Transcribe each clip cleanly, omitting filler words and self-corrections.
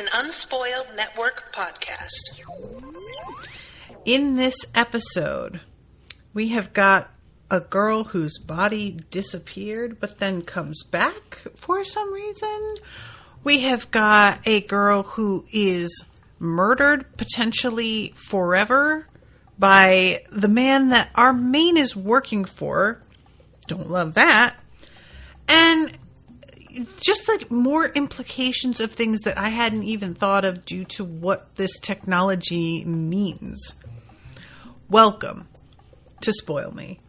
an Unspoiled Network podcast. In this episode, we have got a girl whose body disappeared but then comes back for some reason. We have got a girl who is murdered potentially forever by the man that our main is working for. Don't love that. And just like more implications of things that I hadn't even thought of due to what this technology means. Welcome to Spoil Me.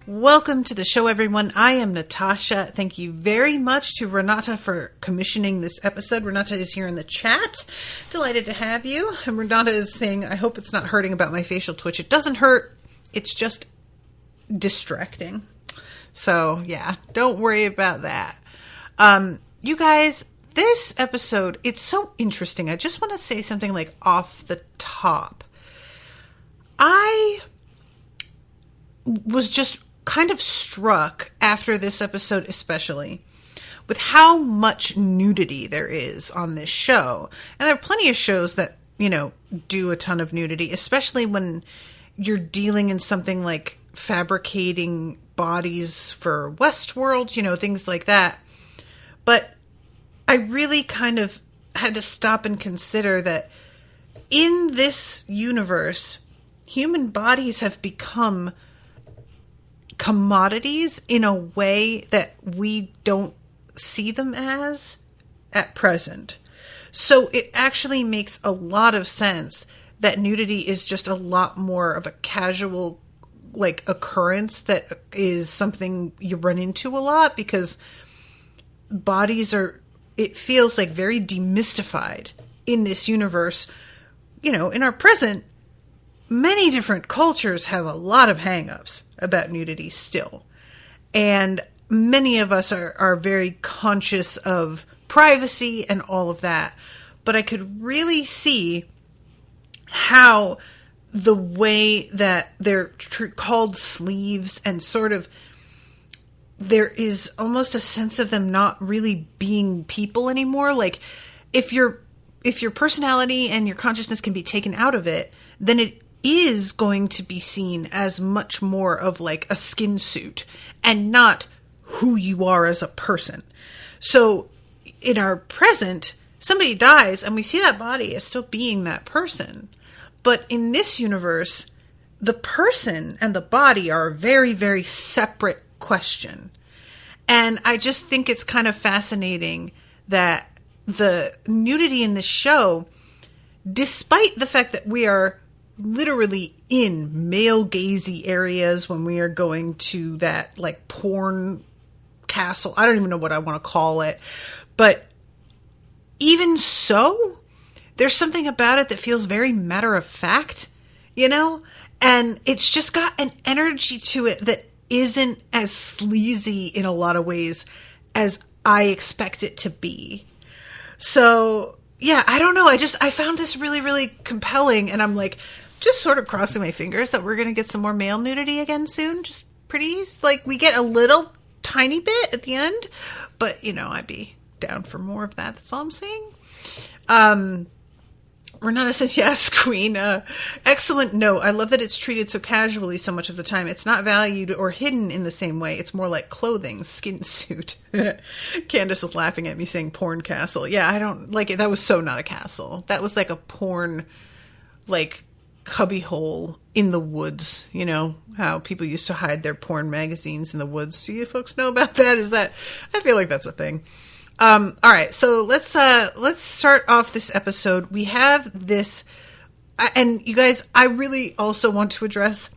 Welcome to the show, everyone. I am Natasha. Thank you very much to Renate for commissioning this episode. Renate is here in the chat. Delighted to have you. And Renate is saying, I hope it's not hurting about my facial twitch. It doesn't hurt. It's just distracting. So, yeah, don't worry about that. You guys, this episode, it's so interesting. I just want to say something like off the top. I was just kind of struck after this episode, especially with how much nudity there is on this show. And there are plenty of shows that, you know, do a ton of nudity, especially when you're dealing in something like fabricating bodies for Westworld, you know, things like that. But I really kind of had to stop and consider that in this universe, human bodies have become commodities in a way that we don't see them as at present. So it actually makes a lot of sense that nudity is just a lot more of a casual like occurrence that is something you run into a lot because bodies are, it feels like very demystified in this universe. You know, in our present, many different cultures have a lot of hang-ups about nudity still. And many of us are very conscious of privacy and all of that. But I could really see how the way that they're called sleeves and sort of there is almost a sense of them not really being people anymore. Like if your personality and your consciousness can be taken out of it, then it is going to be seen as much more of like a skin suit and not who you are as a person. So in our present, somebody dies and we see that body as still being that person. But in this universe, the person and the body are a very, very separate question. And I just think it's kind of fascinating that the nudity in this show, despite the fact that we are literally in male gazy areas when we are going to that like porn castle. I don't even know what I want to call it. But even so, there's something about it that feels very matter of fact, you know? And it's just got an energy to it that isn't as sleazy in a lot of ways as I expect it to be. So, yeah, I don't know. I found this really, really compelling. And I'm like, just sort of crossing my fingers that we're going to get some more male nudity again soon. Just pretty, like we get a little tiny bit at the end, but you know, I'd be down for more of that. That's all I'm saying. Renata says, yes, Queen. Excellent note. I love that it's treated so casually so much of the time. It's not valued or hidden in the same way. It's more like clothing, skin suit. Candace is laughing at me saying porn castle. Yeah, I don't like it. That was so not a castle. That was like a porn, like, cubbyhole in the woods. You know how people used to hide their porn magazines in the woods. Do you folks know about that? I feel like that's a thing. All right, so let's start off this episode. We have this, and you guys, I really also want to address,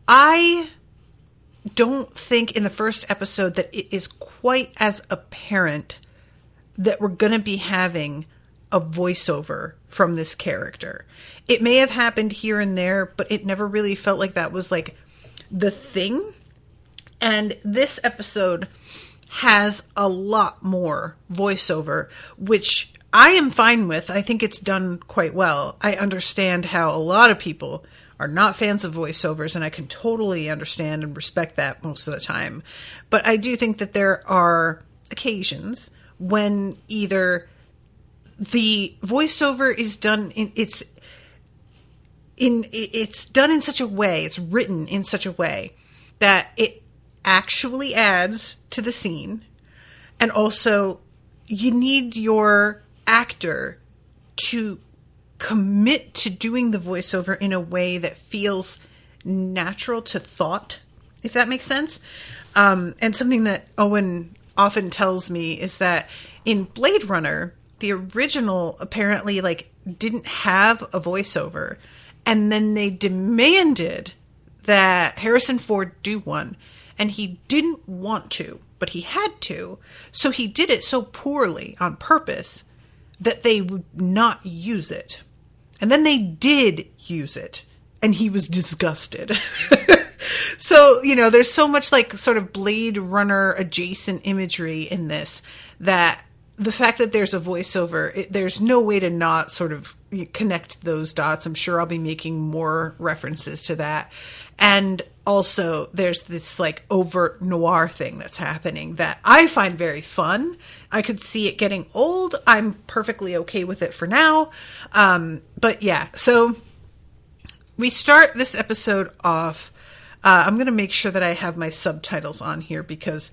I don't think in the first episode that it is quite as apparent that we're going to be having a voiceover from this character. It may have happened here and there, but it never really felt like that was like the thing. And this episode has a lot more voiceover, which I am fine with. I think it's done quite well. I understand how a lot of people are not fans of voiceovers, and I can totally understand and respect that most of the time. But I do think that there are occasions when either the voiceover is done it's done in such a way, it's written in such a way that it actually adds to the scene, and also you need your actor to commit to doing the voiceover in a way that feels natural to thought, if that makes sense. And something that Owen often tells me is that in Blade Runner, the original apparently didn't have a voiceover, and then they demanded that Harrison Ford do one, and he didn't want to, but he had to. So he did it so poorly on purpose that they would not use it. And then they did use it, and he was disgusted. So, there's so much sort of Blade Runner adjacent imagery in this, that the fact that there's a voiceover, there's no way to not sort of connect those dots. I'm sure I'll be making more references to that. And also there's this overt noir thing that's happening that I find very fun. I could see it getting old. I'm perfectly okay with it for now. But yeah, so we start this episode off. I'm going to make sure that I have my subtitles on here, because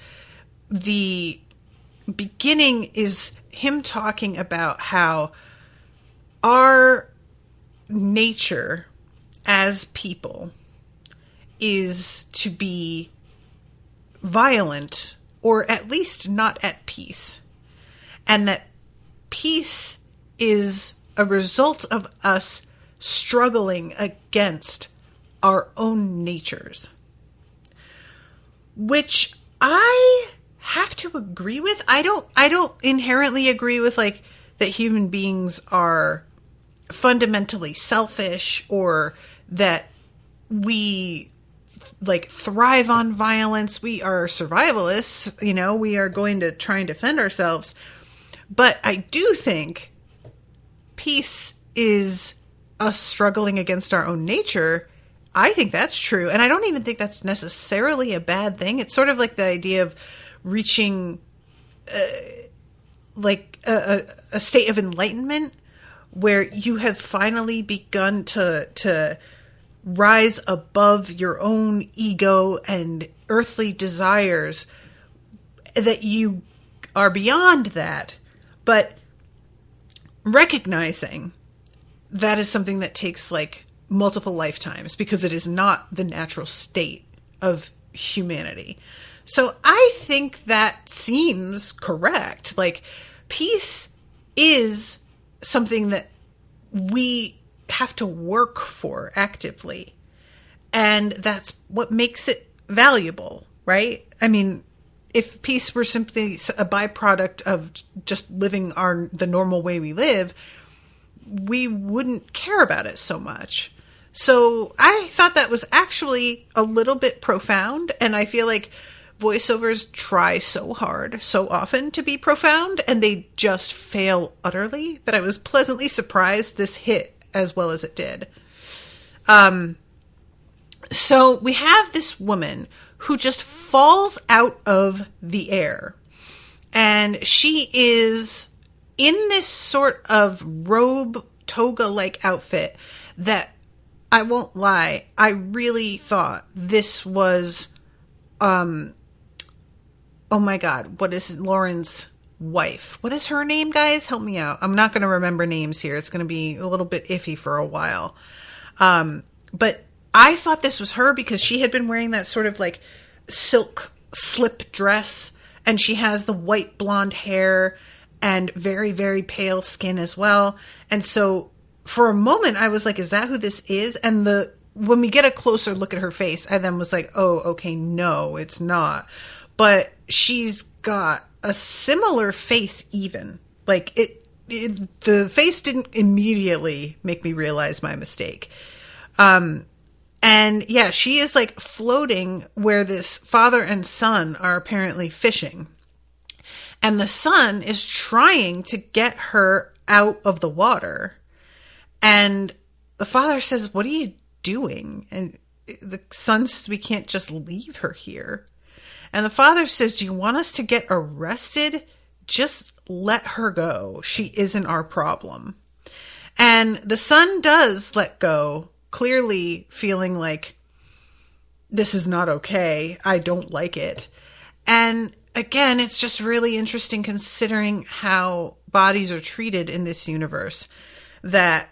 the beginning is him talking about how our nature as people is to be violent, or at least not at peace. And that peace is a result of us struggling against our own natures. Which I have to agree with. I don't inherently agree with that human beings are fundamentally selfish, or that we thrive on violence. We are survivalists, we are going to try and defend ourselves. But I do think peace is us struggling against our own nature. I think that's true. And I don't even think that's necessarily a bad thing. It's sort of like the idea of reaching a state of enlightenment where you have finally begun to rise above your own ego and earthly desires, that you are beyond that. But recognizing that is something that takes multiple lifetimes, because it is not the natural state of humanity. So I think that seems correct. Peace is something that we have to work for actively. And that's what makes it valuable, right? I mean, if peace were simply a byproduct of just living the normal way we live, we wouldn't care about it so much. So I thought that was actually a little bit profound, and I feel like voiceovers try so hard, so often to be profound, and they just fail utterly, that I was pleasantly surprised this hit as well as it did. So we have this woman who just falls out of the air, and she is in this sort of robe, toga-like outfit that, I won't lie, I really thought this was, oh my God, what is Lauren's wife? What is her name, guys? Help me out. I'm not going to remember names here. It's going to be a little bit iffy for a while. But I thought this was her because she had been wearing that sort of silk slip dress, and she has the white blonde hair and very, very pale skin as well. And so for a moment I was like, is that who this is? And when we get a closer look at her face, I then was like, oh, okay, no, it's not. But she's got a similar face even. The face didn't immediately make me realize my mistake. And yeah, she is floating where this father and son are apparently fishing. And the son is trying to get her out of the water. And the father says, "What are you doing?" And the son says, "We can't just leave her here." And the father says, "Do you want us to get arrested? Just let her go. She isn't our problem." And the son does let go, clearly feeling like, this is not okay. I don't like it. And again, it's just really interesting considering how bodies are treated in this universe. That,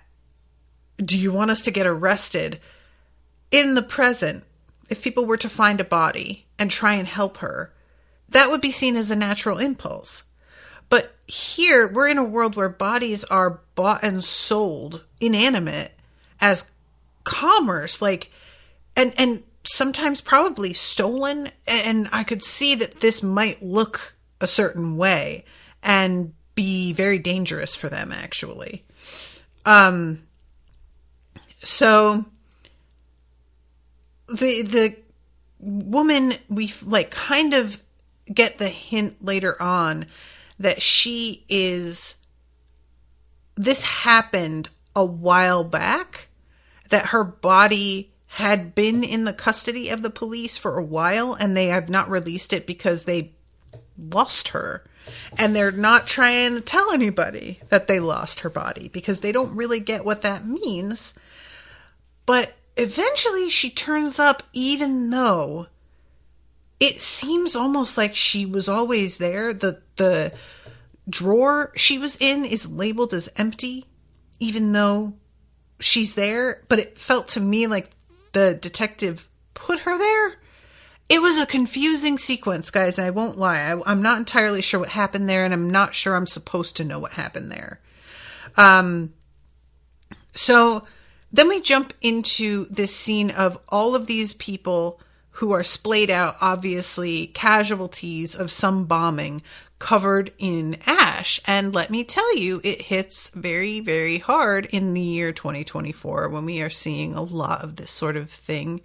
do you want us to get arrested? In the present, if people were to find a body and try and help her, that would be seen as a natural impulse. But here, we're in a world where bodies are bought and sold, inanimate, as commerce, like, and sometimes probably stolen. And I could see that this might look a certain way and be very dangerous for them, actually. So the woman, we like kind of get the hint later on that this happened a while back, that her body had been in the custody of the police for a while, and they have not released it because they lost her. And they're not trying to tell anybody that they lost her body because they don't really get what that means. But eventually she turns up, even though it seems almost like she was always there. The drawer she was in is labeled as empty, even though she's there. But it felt to me like the detective put her there. It was a confusing sequence, guys. I won't lie. I'm not entirely sure what happened there, and I'm not sure I'm supposed to know what happened there. So then we jump into this scene of all of these people who are splayed out, obviously casualties of some bombing, covered in ash. And let me tell you, it hits very, very hard in the year 2024 when we are seeing a lot of this sort of thing.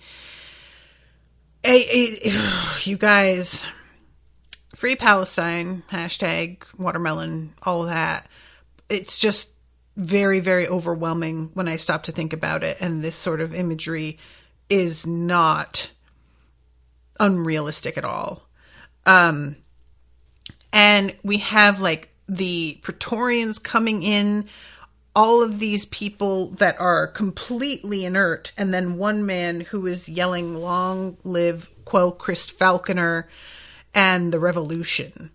You guys, free Palestine, hashtag watermelon, all of that. It's just very, very overwhelming when I stop to think about it. And this sort of imagery is not unrealistic at all. And we have like the Praetorians coming in, all of these people that are completely inert, and then one man who is yelling, "Long live Quell-Christ Falconer and the revolution."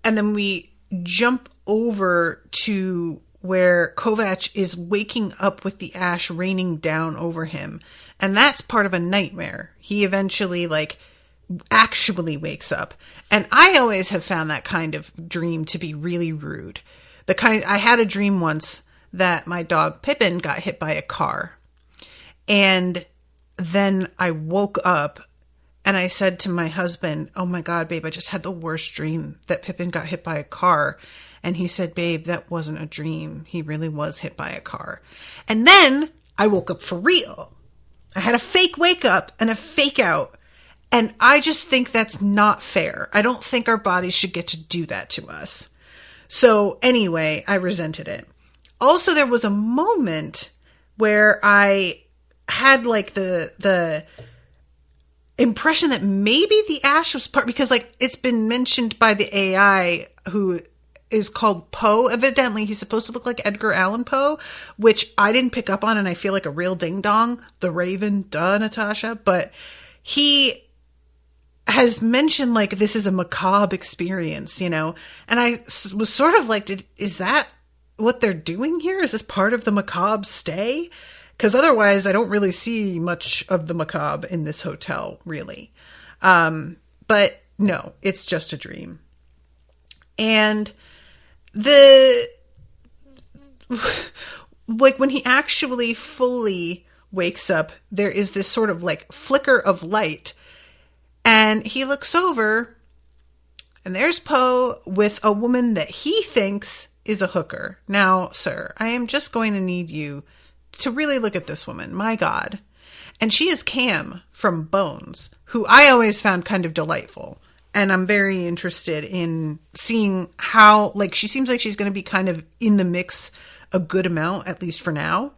And then we jump over to where Kovac is waking up with the ash raining down over him. And that's part of a nightmare. He eventually actually wakes up. And I always have found that kind of dream to be really rude. I had a dream once that my dog Pippin got hit by a car. And then I woke up and I said to my husband, "Oh my God, babe, I just had the worst dream that Pippin got hit by a car." And he said, "Babe, that wasn't a dream. He really was hit by a car." And then I woke up for real. I had a fake wake up and a fake out. And I just think that's not fair. I don't think our bodies should get to do that to us. So anyway, I resented it. Also, there was a moment where I had like the impression that maybe the ash was part, because like it's been mentioned by the AI who is called Poe. Evidently, he's supposed to look like Edgar Allan Poe, which I didn't pick up on, and I feel like a real ding dong. The Raven, duh, Natasha. But he has mentioned like this is a macabre experience, you know? And I was sort of like, is that what they're doing here? Is this part of the macabre stay? Because otherwise I don't really see much of the macabre in this hotel, really. But no, it's just a dream. And like when he actually fully wakes up, there is this sort of like flicker of light. And he looks over, and there's Poe with a woman that he thinks is a hooker. Now, sir, I am just going to need you to really look at this woman. My God. And she is Cam from Bones, who I always found kind of delightful And I'm very interested in seeing how, like, she seems like she's going to be kind of in the mix a good amount, at least for now.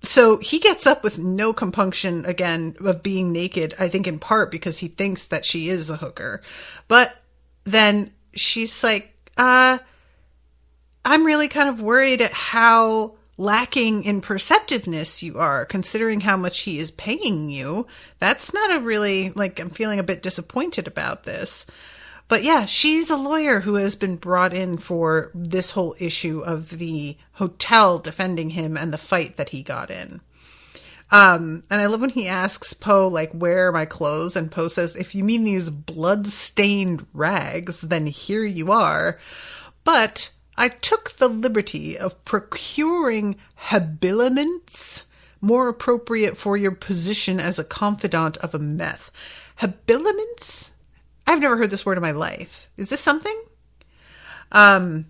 So he gets up with no compunction again of being naked, I think in part because he thinks that she is a hooker. But then she's like, I'm really kind of worried at how lacking in perceptiveness you are, considering how much he is paying you. That's not a really, like, I'm feeling a bit disappointed about this. But yeah, she's a lawyer who has been brought in for this whole issue of the hotel defending him and the fight that he got in. And I love when he asks Poe, like, where are my clothes? And Poe says, if you mean these blood-stained rags, then here you are. But I took the liberty of procuring habiliments more appropriate for your position as a confidant of a meth. Habiliments? I've never heard this word in my life. Is this something? So,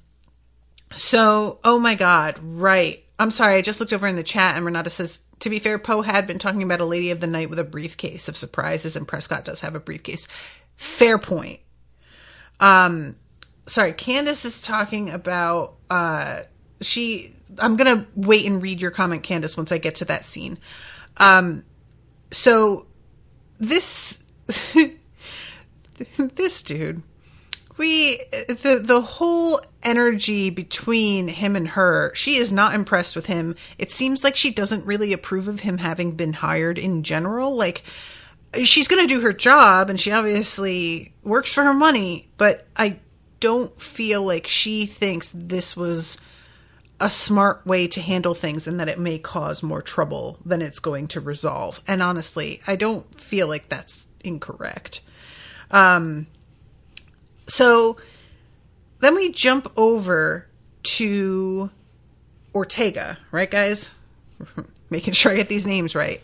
oh my God, right. I'm sorry, I just looked over in the chat and Renata says, to be fair, Poe had been talking about a lady of the night with a briefcase of surprises, and Prescott does have a briefcase. Fair point. Sorry, Candace is talking about, I'm going to wait and read your comment, Candace, once I get to that scene. So this, this dude, the whole energy between him and her, she is not impressed with him. It seems like she doesn't really approve of him having been hired in general. Like, she's going to do her job and she obviously works for her money, but I don't feel like she thinks this was a smart way to handle things and that it may cause more trouble than it's going to resolve. And honestly, I don't feel like that's incorrect. So then we jump over to Ortega, right, guys? Making sure I get these names right.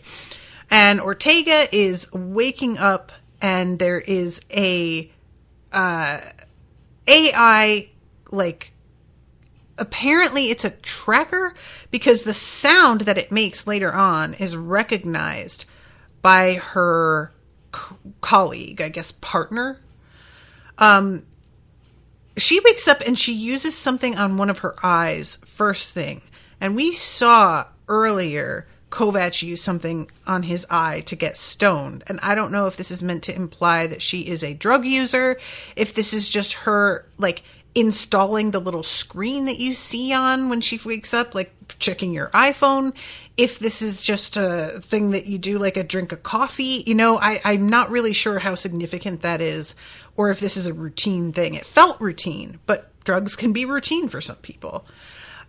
And Ortega is waking up and there is a AI, like, apparently it's a tracker because the sound that it makes later on is recognized by her colleague, I guess partner. She wakes up and she uses something on one of her eyes first thing. And we saw earlier Kovac use something on his eye to get stoned. And I don't know if this is meant to imply that she is a drug user, if this is just her, like, installing the little screen that you see on when she wakes up, like checking your iPhone, if this is just a thing that you do, like a drink of coffee. You know, I'm not really sure how significant that is, or if this is a routine thing. It felt routine, but drugs can be routine for some people.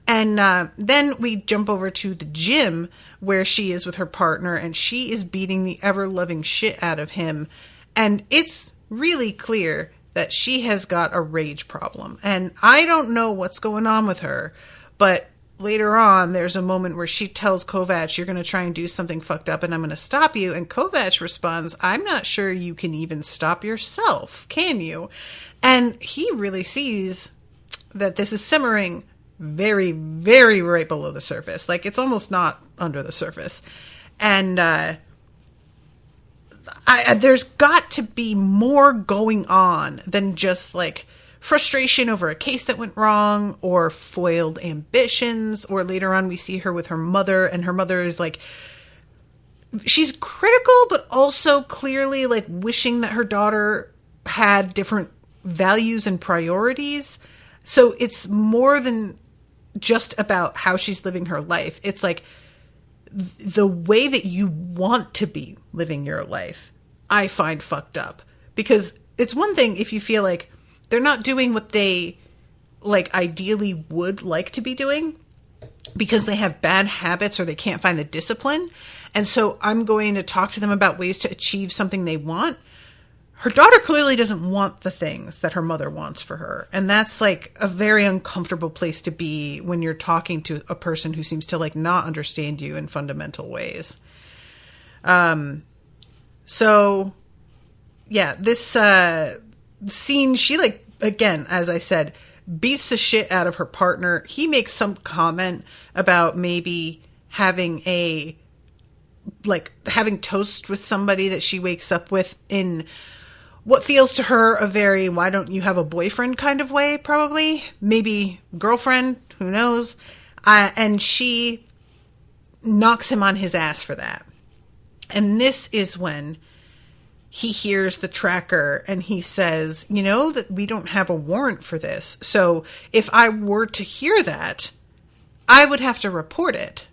And then we jump over to the gym where she is with her partner and she is beating the ever-loving shit out of him. And it's really clear that she has got a rage problem. And I don't know what's going on with her, but later on there's a moment where she tells Kovac, you're going to try and do something fucked up and I'm going to stop you. And Kovac responds, I'm not sure you can even stop yourself, can you? And he really sees that this is simmering very, very right below the surface. Like, it's almost not under the surface. And there's got to be more going on than just, like, frustration over a case that went wrong or foiled ambitions. Or later on we see her with her mother, and her mother is like, she's critical but also clearly, like, wishing that her daughter had different values and priorities. So it's more than just about how she's living her life. It's like the way that you want to be living your life, I find fucked up. Because it's one thing if you feel like they're not doing what they, like, ideally would like to be doing because they have bad habits or they can't find the discipline. And so I'm going to talk to them about ways to achieve something they want. Her daughter clearly doesn't want the things that her mother wants for her. And that's, like, a very uncomfortable place to be when you're talking to a person who seems to, like, not understand you in fundamental ways. So, yeah, this scene, she, like, again, as I said, beats the shit out of her partner. He makes some comment about maybe having having toast with somebody that she wakes up with in what feels to her a very, why don't you have a boyfriend kind of way, probably. Maybe girlfriend, who knows. And she knocks him on his ass for that. And this is when he hears the tracker and he says, you know that we don't have a warrant for this. So if I were to hear that, I would have to report it,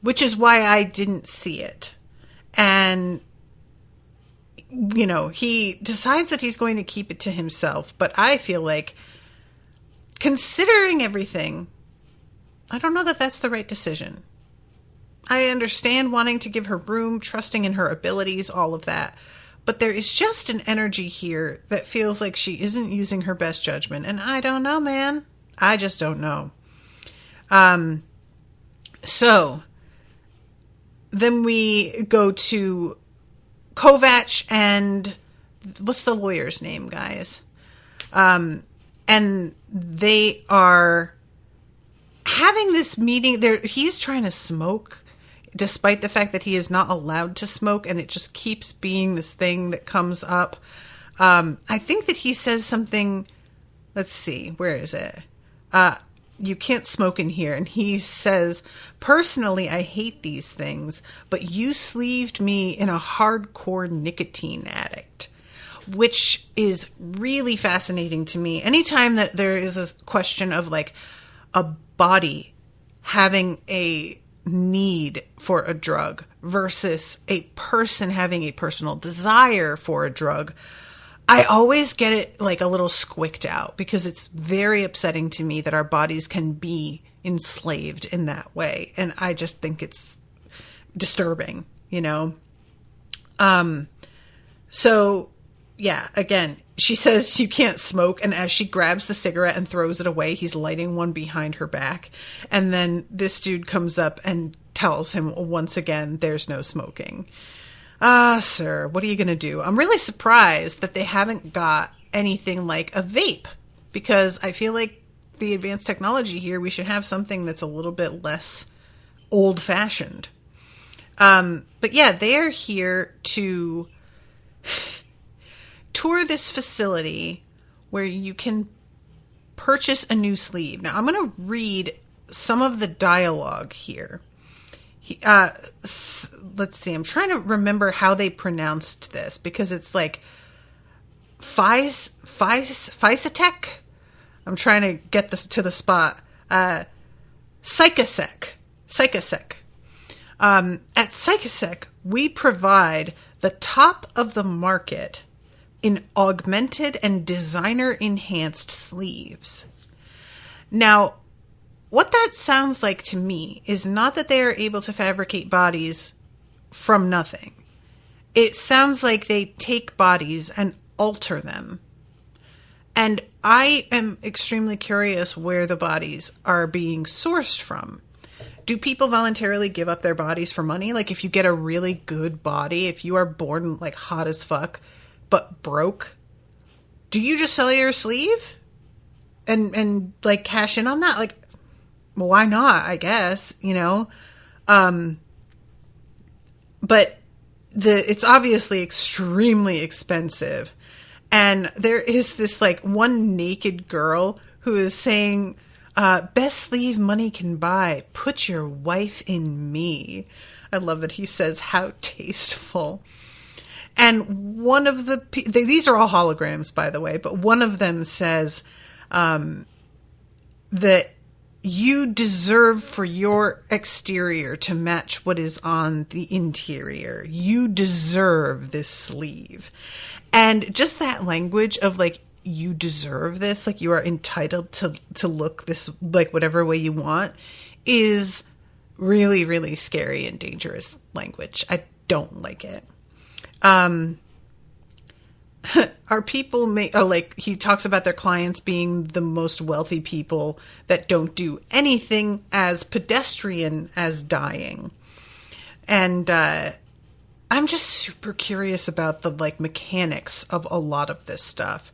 which is why I didn't see it. And, you know, he decides that he's going to keep it to himself. But I feel like, considering everything, I don't know that that's the right decision. I understand wanting to give her room, trusting in her abilities, all of that. But there is just an energy here that feels like she isn't using her best judgment. And I don't know, man. I just don't know. So then we go to Kovac and what's the lawyer's name, guys? And they are having this meeting. He's trying to smoke, despite the fact that he is not allowed to smoke, and it just keeps being this thing that comes up. I think that he says something, let's see, where is it? You can't smoke in here. And he says, personally, I hate these things, but you sleeved me in a hardcore nicotine addict, which is really fascinating to me. Anytime that there is a question of like a body having a need for a drug versus a person having a personal desire for a drug, I always get it like a little squicked out, because it's very upsetting to me that our bodies can be enslaved in that way. And I just think it's disturbing, you know? So yeah, again, she says you can't smoke. And as she grabs the cigarette and throws it away, he's lighting one behind her back. And then this dude comes up and tells him once again, there's no smoking. Sir, what are you going to do? I'm really surprised that they haven't got anything like a vape, because I feel like the advanced technology here, we should have something that's a little bit less old-fashioned. But yeah, they are here to tour this facility where you can purchase a new sleeve. Now, I'm going to read some of the dialogue here. Let's see. I'm trying to remember how they pronounced this, because it's like Physatech. I'm trying to get this to the spot. Psychosec. At Psychosec, we provide the top of the market in augmented and designer enhanced sleeves. Now, what that sounds like to me is not that they are able to fabricate bodies from nothing. It sounds like they take bodies and alter them. And I am extremely curious where the bodies are being sourced from. Do people voluntarily give up their bodies for money? Like, if you get a really good body, if you are born like hot as fuck, but broke, do you just sell your sleeve and like cash in on that? Like, well, why not, I guess, you know? But it's obviously extremely expensive. And there is this like one naked girl who is saying, best sleeve money can buy, put your wife in me. I love that he says, how tasteful. And one of these are all holograms, by the way, but one of them says that you deserve for your exterior to match what is on the interior. You deserve this sleeve. And just that language of like, you deserve this, like you are entitled to look this, like whatever way you want, is really, really scary and dangerous language. I don't like it. Our people like he talks about their clients being the most wealthy people that don't do anything as pedestrian as dying. And I'm just super curious about the like mechanics of a lot of this stuff.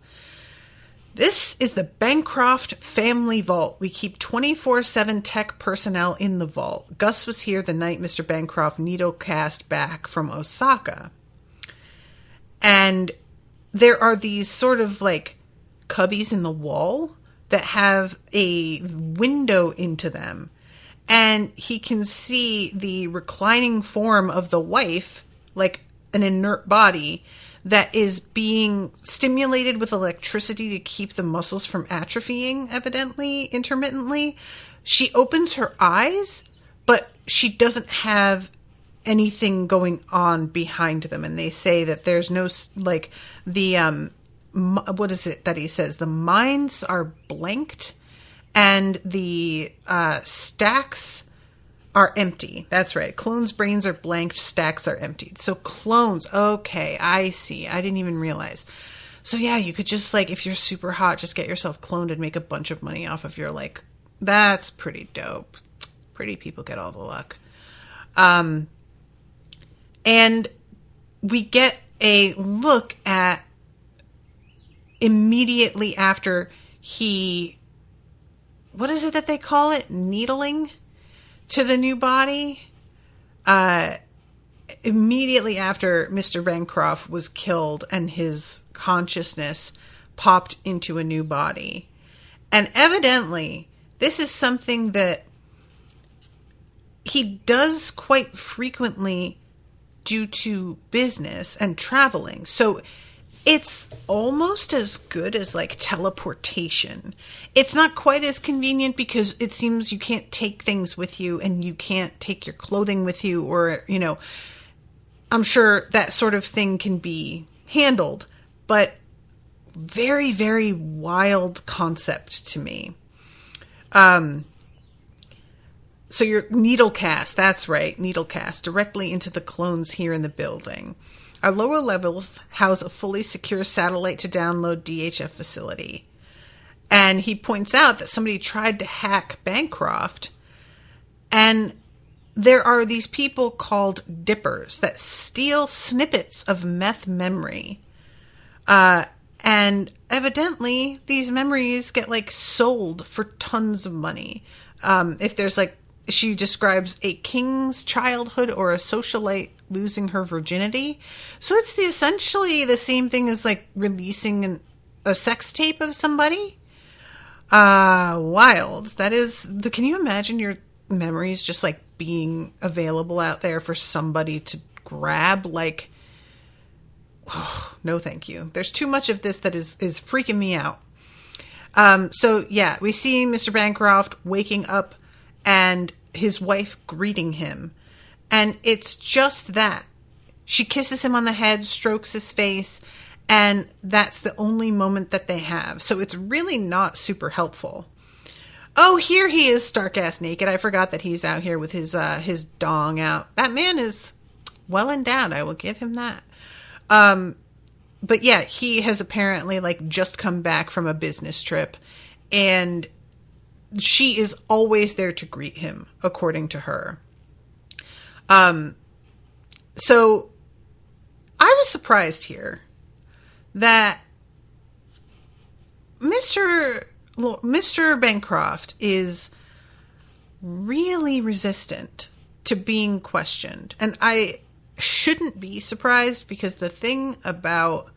This is the Bancroft family vault. We keep 24/7 tech personnel in the vault. Gus was here the night Mr. Bancroft needle cast back from Osaka. And there are these sort of like cubbies in the wall that have a window into them. And he can see the reclining form of the wife, like an inert body, that is being stimulated with electricity to keep the muscles from atrophying, evidently, intermittently. She opens her eyes, but she doesn't have anything going on behind them. And they say that there's no, like, the, what is it that he says? The minds are blanked and the stacks are empty. That's right. Clones' brains are blanked, stacks are emptied. So clones, okay, I see. I didn't even realize. So yeah, you could just, like, if you're super hot, just get yourself cloned and make a bunch of money off of your, like, that's pretty dope. Pretty people get all the luck. And we get a look at immediately after he, what is it that they call it? Needling to the new body. Immediately after Mr. Bancroft was killed and his consciousness popped into a new body. And evidently, this is something that he does quite frequently due to business and traveling. So it's almost as good as like teleportation. It's not quite as convenient because it seems you can't take things with you and you can't take your clothing with you, or, you know, I'm sure that sort of thing can be handled, but very, very wild concept to me. So your needle cast, that's right, needle cast directly into the clones here in the building. Our lower levels house a fully secure satellite to download DHF facility. And he points out that somebody tried to hack Bancroft, and there are these people called dippers that steal snippets of meth memory. And evidently these memories get like sold for tons of money. If there's like, she describes a king's childhood or a socialite losing her virginity. So it's essentially the same thing as like releasing a sex tape of somebody. Wild. That is, can you imagine your memories just like being available out there for somebody to grab? Like, oh, no thank you. There's too much of this that is freaking me out. So yeah, we see Mr. Bancroft waking up and his wife greeting him. And it's just that. She kisses him on the head, strokes his face, and that's the only moment that they have. So it's really not super helpful. Oh, here he is, stark-ass naked. I forgot that he's out here with his dong out. That man is well endowed. I will give him that. But yeah, he has apparently like just come back from a business trip, and she is always there to greet him, according to her. So I was surprised here that Mr. Bancroft is really resistant to being questioned. And I shouldn't be surprised, because the thing about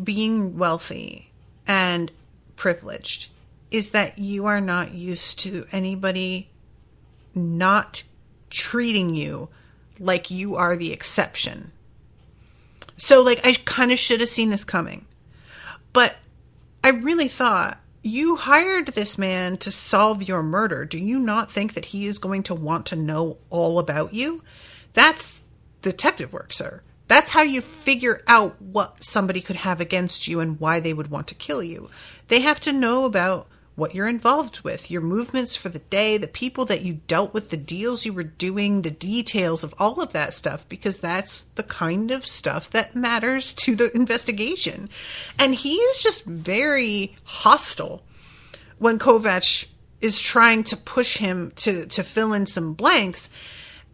being wealthy and privileged is that you are not used to anybody not treating you like you are the exception. So, like, I kind of should have seen this coming. But I really thought, you hired this man to solve your murder. Do you not think that he is going to want to know all about you? That's detective work, sir. That's how you figure out what somebody could have against you and why they would want to kill you. They have to know about what you're involved with, your movements for the day, the people that you dealt with, the deals you were doing, the details of all of that stuff, because that's the kind of stuff that matters to the investigation. And he is just very hostile when Kovac is trying to push him to fill in some blanks.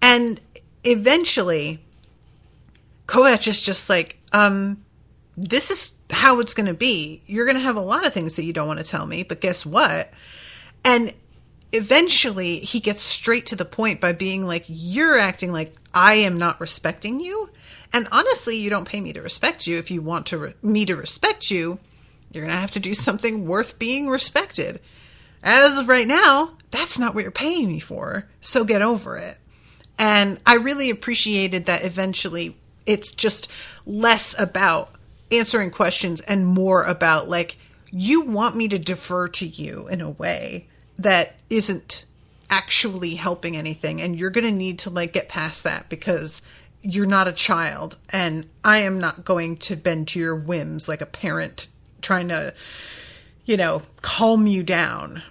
And eventually, Kovac is just like, this is how it's going to be. You're going to have a lot of things that you don't want to tell me, but guess what? And eventually he gets straight to the point by being like, you're acting like I am not respecting you. And honestly, you don't pay me to respect you. If you want me to respect you, you're going to have to do something worth being respected. As of right now, that's not what you're paying me for. So get over it. And I really appreciated that eventually it's just less about answering questions and more about, like, you want me to defer to you in a way that isn't actually helping anything. And you're going to need to, like, get past that because you're not a child. And I am not going to bend to your whims like a parent trying to, calm you down.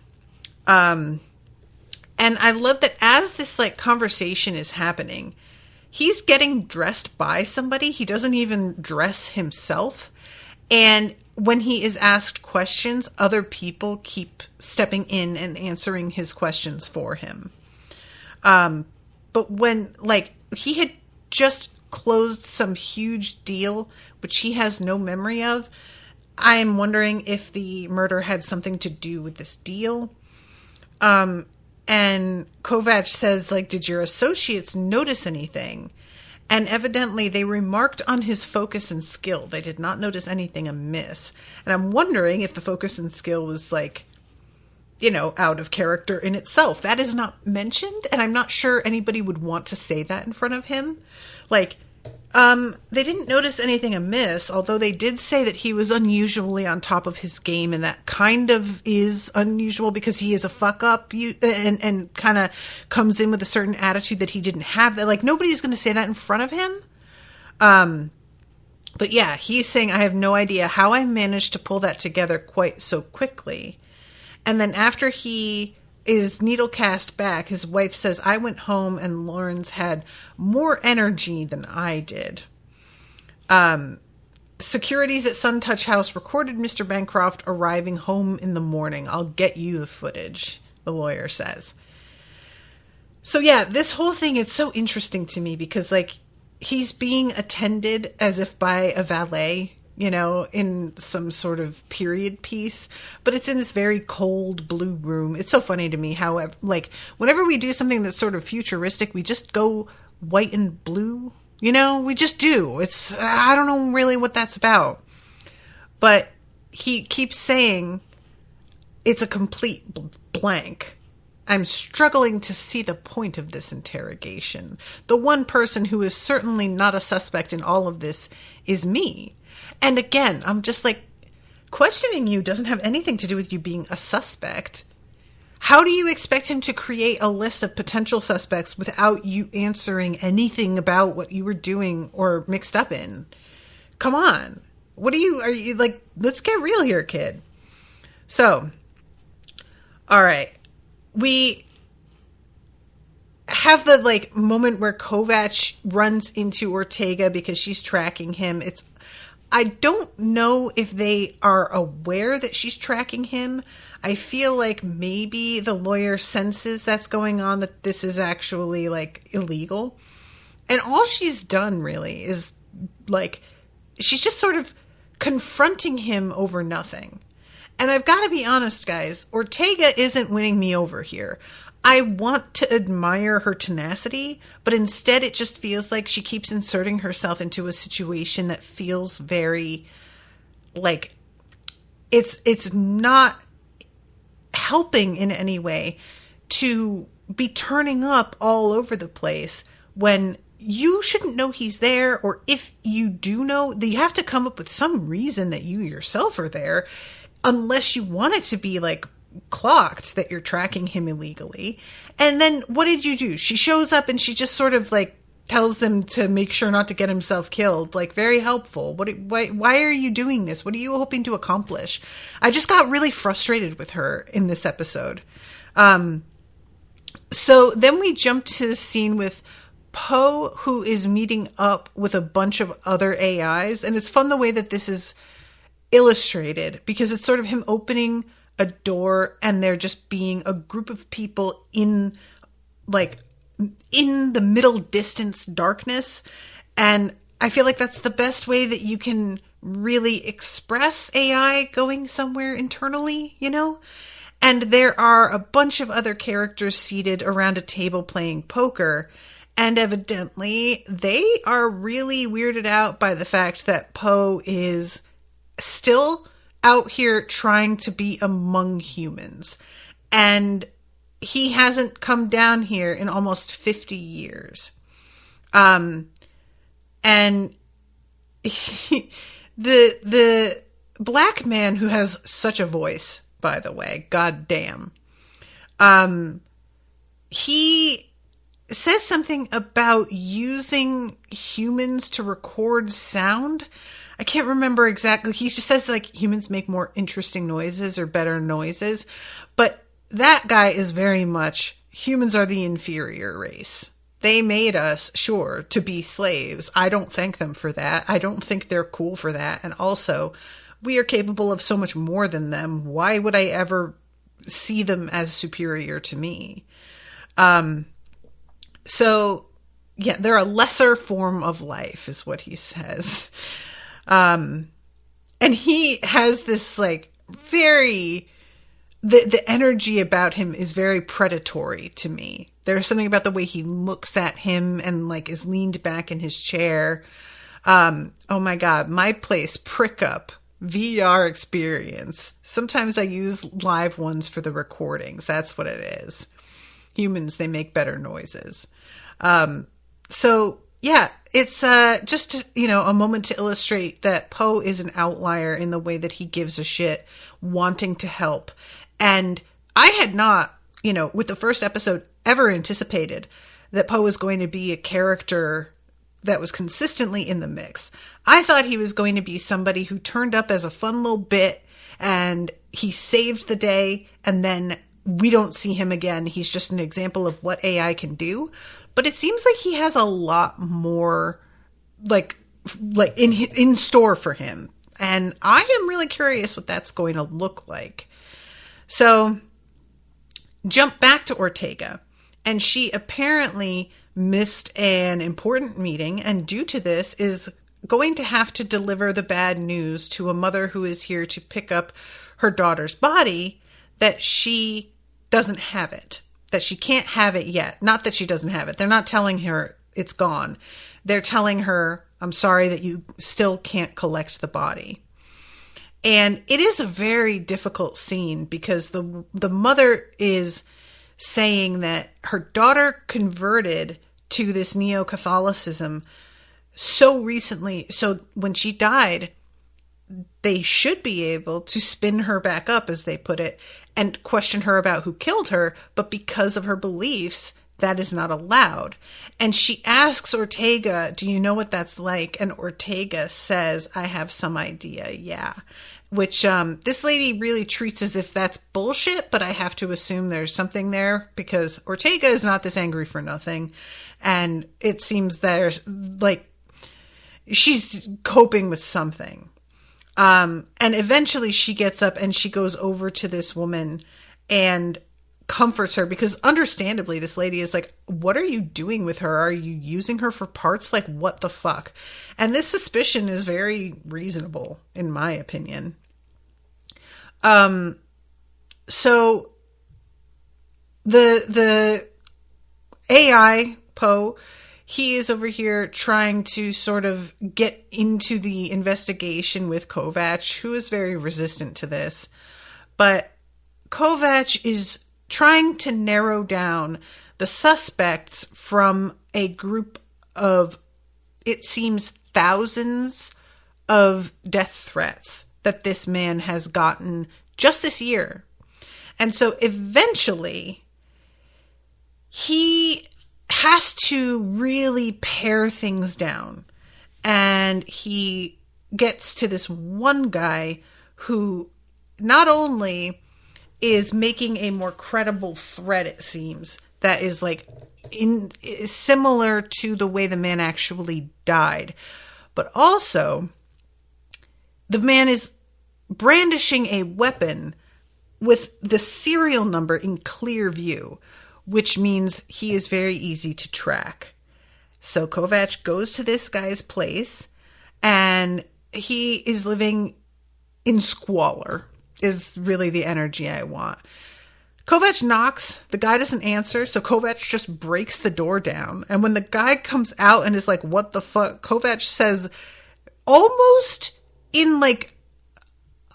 And I love that as this, like, conversation is happening, he's getting dressed by somebody. He doesn't even dress himself. And when he is asked questions, other people keep stepping in and answering his questions for him. But when, like, he had just closed some huge deal, which he has no memory of, I'm wondering if the murder had something to do with this deal. And Kovac says, like, did your associates notice anything? And evidently they remarked on his focus and skill. They did not notice anything amiss. And I'm wondering if the focus and skill was, like, out of character in itself. That is not mentioned, and I'm not sure anybody would want to say that in front of him. Like, they didn't notice anything amiss, although they did say that he was unusually on top of his game, and that kind of is unusual because he is a fuck up and kind of comes in with a certain attitude that he didn't have. That, like, nobody's going to say that in front of him. But yeah, he's saying, I have no idea how I managed to pull that together quite so quickly. And then after he is needle cast back, his wife says, I went home and Lawrence had more energy than I did. Securities at Suntouch House recorded Mr. Bancroft arriving home in the morning. I'll get you the footage, the lawyer says. So yeah, this whole thing, it's so interesting to me because, like, he's being attended as if by a valet, in some sort of period piece, but it's in this very cold blue room. It's so funny to me how, like, whenever we do something that's sort of futuristic, we just go white and blue, we just do. I don't know really what that's about, but he keeps saying it's a complete blank. I'm struggling to see the point of this interrogation. The one person who is certainly not a suspect in all of this is me. And again, I'm just like, questioning you doesn't have anything to do with you being a suspect. How do you expect him to create a list of potential suspects without you answering anything about what you were doing or mixed up in? Come on. Are you like, let's get real here, kid. So, all right. We have the, like, moment where Kovac runs into Ortega because she's tracking him. I don't know if they are aware that she's tracking him. I feel like maybe the lawyer senses that's going on, that this is actually, like, illegal. And all she's done really is, like, she's just sort of confronting him over nothing. And I've got to be honest, guys, Ortega isn't winning me over here. I want to admire her tenacity, but instead it just feels like she keeps inserting herself into a situation that feels very, like, it's not helping in any way to be turning up all over the place when you shouldn't know he's there, or if you do know, you have to come up with some reason that you yourself are there, unless you want it to be, like, clocked that you're tracking him illegally. And then what did you do? She shows up and she just sort of, like, tells them to make sure not to get himself killed. Like, very helpful. Why are you doing this? What are you hoping to accomplish? I just got really frustrated with her in this episode. So then we jump to the scene with Poe, who is meeting up with a bunch of other AIs. And it's fun the way that this is illustrated, because it's sort of him opening a door and there just being a group of people in the middle distance darkness. And I feel like that's the best way that you can really express AI going somewhere internally, And there are a bunch of other characters seated around a table playing poker. And evidently, they are really weirded out by the fact that Poe is still out here trying to be among humans. And he hasn't come down here in almost 50 years. And the black man who has such a voice, by the way, goddamn, he says something about using humans to record sound. I can't remember exactly. He just says like humans make more interesting noises or better noises. But that guy is very much, humans are the inferior race. They made us, sure, to be slaves. I don't thank them for that. I don't think they're cool for that. And also, we are capable of so much more than them. Why would I ever see them as superior to me? So, yeah, they're a lesser form of life, is what he says. And he has this, like, very... The energy about him is very predatory to me. There's something about the way he looks at him and, like, is leaned back in his chair. Oh, my God. My Place Prick Up VR experience. Sometimes I use live ones for the recordings. That's what it is. Humans, they make better noises. So, yeah, it's just, you know, a moment to illustrate that Poe is an outlier in the way that he gives a shit, wanting to help. And I had not, you know, with the first episode, ever anticipated that Poe was going to be a character that was consistently in the mix. I thought he was going to be somebody who turned up as a fun little bit and he saved the day and then we don't see him again. He's just an example of what AI can do. But it seems like he has a lot more like in store for him. And I am really curious what that's going to look like. So jump back to Ortega, and she apparently missed an important meeting, and due to this is going to have to deliver the bad news to a mother who is here to pick up her daughter's body, that she doesn't have it, that she can't have it yet. Not that she doesn't have it. They're not telling her it's gone. They're telling her, I'm sorry that you still can't collect the body. And it is a very difficult scene because the mother is saying that her daughter converted to this neo-Catholicism so recently. So when she died, they should be able to spin her back up, as they put it, and question her about who killed her. But because of her beliefs, that is not allowed. And she asks Ortega, do you know what that's like? And Ortega says, I have some idea. Yeah. Which this lady really treats as if that's bullshit, but I have to assume there's something there because Ortega is not this angry for nothing. And it seems there's like she's coping with something. And eventually she gets up and she goes over to this woman and comforts her because understandably this lady is like, what are you doing with her? Are you using her for parts? Like, what the fuck? And this suspicion is very reasonable in my opinion. So the AI Poe, he is over here trying to sort of get into the investigation with Kovac, who is very resistant to this. But Kovac is trying to narrow down the suspects from a group of, it seems, thousands of death threats that this man has gotten just this year. And so eventually he has to really pare things down. And he gets to this one guy who not only is making a more credible threat, it seems, that is like is similar to the way the man actually died, but also the man is brandishing a weapon with the serial number in clear view, which means he is very easy to track. So Kovac goes to this guy's place and he is living in squalor, is really the energy I want. Kovac knocks. The guy doesn't answer, so Kovac just breaks the door down. And when the guy comes out and is like, what the fuck? Kovac says, almost in like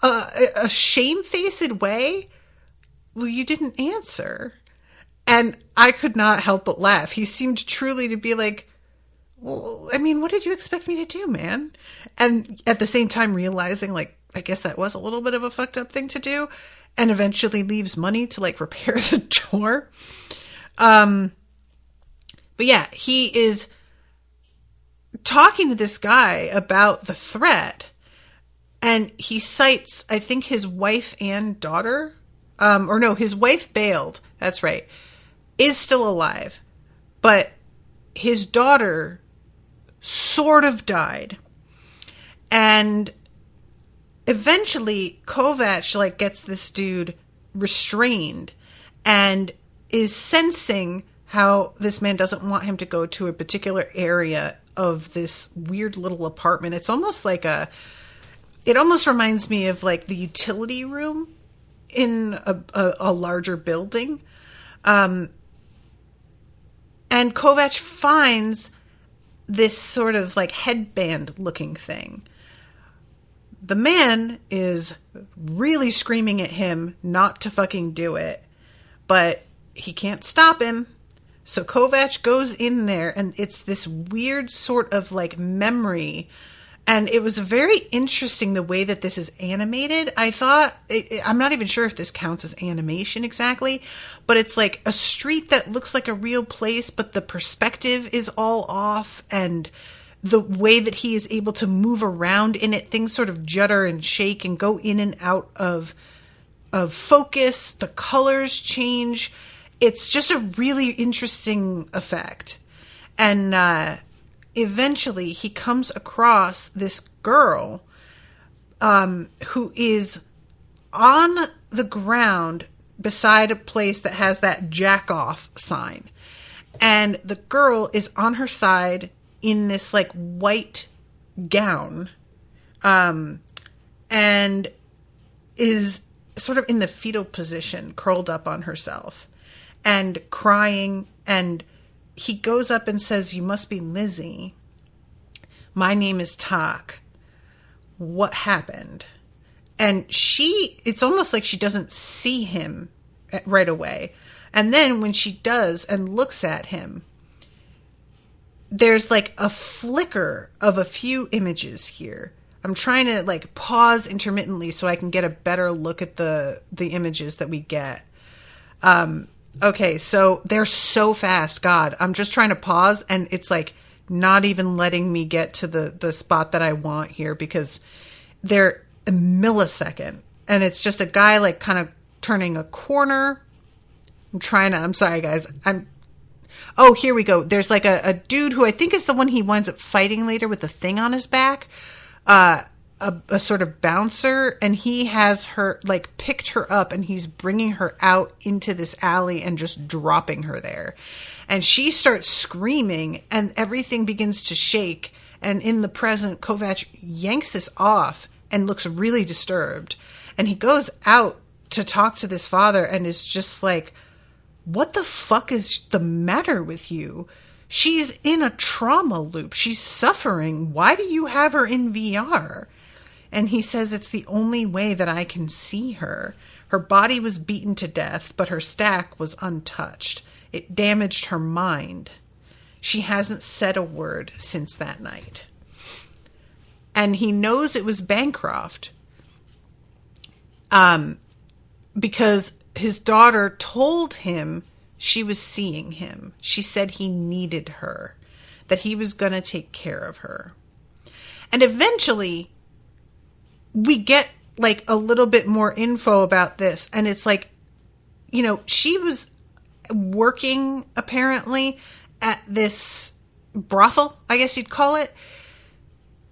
a shamefaced way, well, you didn't answer. And I could not help but laugh. He seemed truly to be like, well, I mean, what did you expect me to do, man? And at the same time realizing, like, I guess that was a little bit of a fucked up thing to do, and eventually leaves money to like repair the door. But yeah, he is talking to this guy about the threat, and he cites, I think, his wife and daughter, or no, his wife bailed. That's right. Is still alive, but his daughter sort of died. And eventually Kovac like gets this dude restrained and is sensing how this man doesn't want him to go to a particular area of this weird little apartment. It's almost like it almost reminds me of like the utility room in a larger building. And Kovac finds this sort of like headband looking thing. The man is really screaming at him not to fucking do it, but he can't stop him. So Kovac goes in there, and it's this weird sort of like memory. And it was very interesting the way that this is animated. I thought, I'm not even sure if this counts as animation exactly, but it's like a street that looks like a real place, but the perspective is all off, and the way that he is able to move around in it, things sort of judder and shake and go in and out of focus. The colors change. It's just a really interesting effect. And eventually he comes across this girl who is on the ground beside a place that has that jack off sign. And the girl is on her side in this like white gown, and is sort of in the fetal position, curled up on herself and crying. And he goes up and says, "You must be Lizzie. My name is Tak. What happened?" And it's almost like she doesn't see him right away. And then when she does and looks at him, there's like a flicker of a few images here. I'm trying to like pause intermittently so I can get a better look at the images that we get. Okay, so they're so fast. God, I'm just trying to pause, and it's like not even letting me get to the spot that I want here, because they're a millisecond, and it's just a guy like kind of turning a corner. I'm sorry guys. Oh, here we go. There's like a dude who I think is the one he winds up fighting later with the thing on his back. A sort of bouncer, and he has her like picked her up, and he's bringing her out into this alley and just dropping her there. And she starts screaming, and everything begins to shake. And in the present, Kovac yanks this off and looks really disturbed. And he goes out to talk to this father and is just like, what the fuck is the matter with you? She's in a trauma loop. She's suffering. Why do you have her in VR? And he says, it's the only way that I can see her. Her body was beaten to death, but her stack was untouched. It damaged her mind. She hasn't said a word since that night. And he knows it was Bancroft, because his daughter told him she was seeing him. She said he needed her, that he was going to take care of her. And eventually we get like a little bit more info about this. And it's like, you know, she was working apparently at this brothel, I guess you'd call it.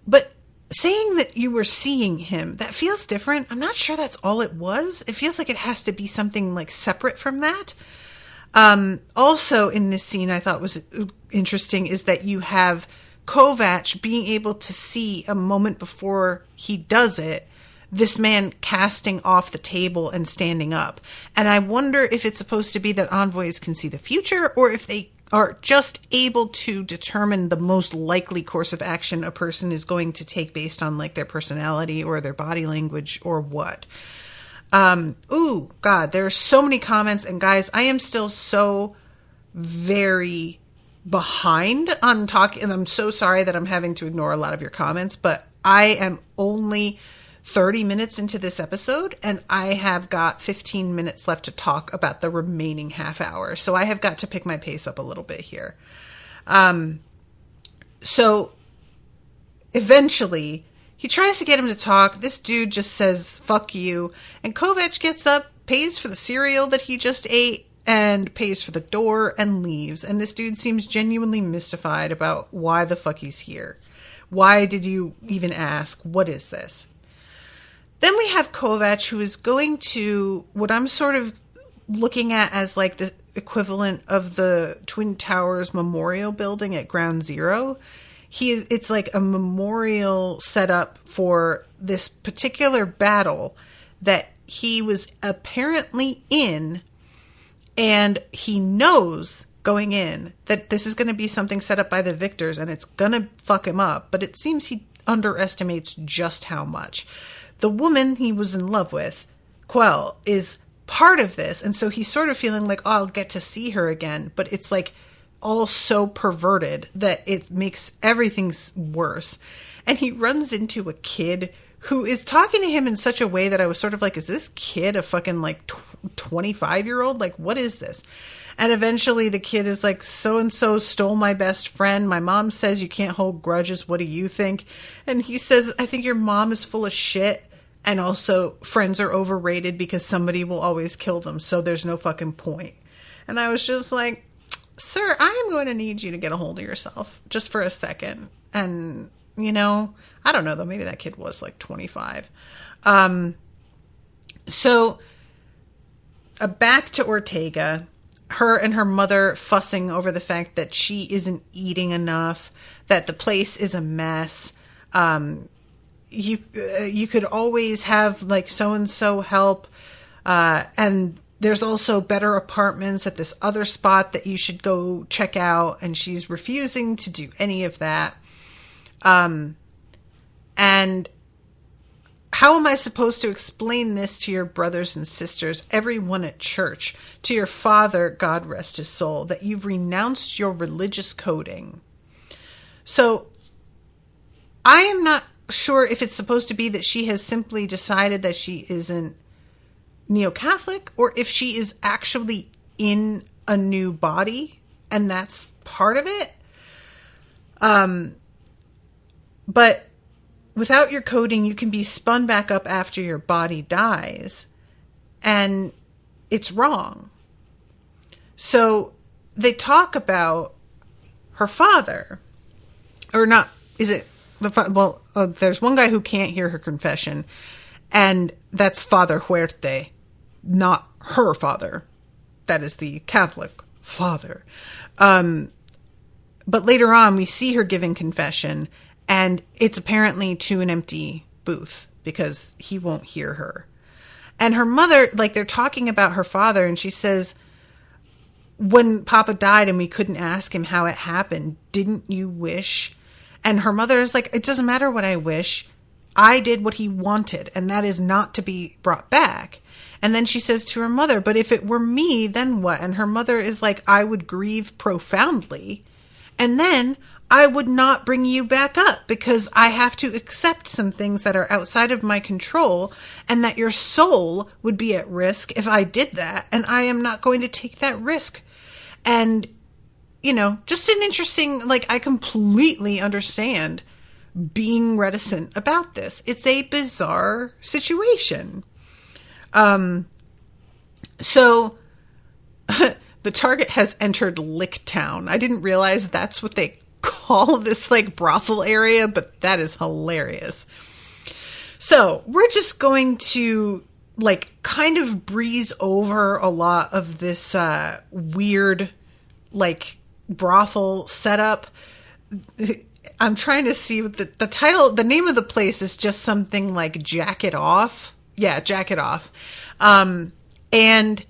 But saying that you were seeing him, that feels different. I'm not sure that's all it was. It feels like it has to be something like separate from that. Also in this scene, I thought was interesting is that you have Kovac being able to see a moment before he does it, this man casting off the table and standing up. And I wonder if it's supposed to be that envoys can see the future, or if they are just able to determine the most likely course of action a person is going to take based on like their personality or their body language or what. Ooh, God, there are so many comments. And guys, I am still so very behind on talking. And I'm so sorry that I'm having to ignore a lot of your comments, but I am only 30 minutes into this episode, and I have got 15 minutes left to talk about the remaining half hour. So I have got to pick my pace up a little bit here. So eventually he tries to get him to talk. This dude just says, fuck you. And Kovac gets up, pays for the cereal that he just ate, and pays for the door and leaves. And this dude seems genuinely mystified about why the fuck he's here. Why did you even ask? What is this? Then we have Kovac, who is going to what I'm sort of looking at as like the equivalent of the Twin Towers Memorial Building at Ground Zero. It's like a memorial set up for this particular battle that he was apparently in, and he knows going in that this is going to be something set up by the victors and it's going to fuck him up, but it seems he underestimates just how much. The woman he was in love with, Quell, is part of this, and so he's sort of feeling like, oh, I'll get to see her again, but it's like all so perverted that it makes everything worse. And he runs into a kid who is talking to him in such a way that I was sort of like, is this kid a fucking like 25-year-old? Like, what is this? And eventually the kid is like, so-and-so stole my best friend. My mom says you can't hold grudges. What do you think? And he says, I think your mom is full of shit. And also friends are overrated because somebody will always kill them. So there's no fucking point. And I was just like, sir, I am going to need you to get a hold of yourself just for a second. And, you know, I don't know though. Maybe that kid was like 25. So back to Ortega. Her and her mother fussing over the fact that she isn't eating enough, that the place is a mess. You could always have like so-and-so help. And there's also better apartments at this other spot that you should go check out. And she's refusing to do any of that. And how am I supposed to explain this to your brothers and sisters, everyone at church, to your father, God rest his soul, that you've renounced your religious coding? So I am not sure if it's supposed to be that she has simply decided that she isn't neo-Catholic, or if she is actually in a new body and that's part of it. But without your coding, you can be spun back up after your body dies, and it's wrong. So they talk about her father, or not, is it well, there's one guy who can't hear her confession, and that's Father Huerte, not her father. That is the Catholic father. But later on, we see her giving confession, and it's apparently to an empty booth because he won't hear her. And her mother, like, they're talking about her father, and she says, when Papa died and we couldn't ask him how it happened, didn't you wish? And her mother is like, it doesn't matter what I wish. I did what he wanted, and that is not to be brought back. And then she says to her mother, but if it were me, then what? And her mother is like, I would grieve profoundly. And then I would not bring you back up because I have to accept some things that are outside of my control, and that your soul would be at risk if I did that. And I am not going to take that risk. And, you know, just an interesting, like, I completely understand being reticent about this. It's a bizarre situation. So the target has entered Licktown. I didn't realize that's what they call this like brothel area, but that is hilarious. So we're just going to like kind of breeze over a lot of this weird like brothel setup. I'm trying to see what the title, the name of the place is just something like Jacket Off. Yeah, Jacket Off. And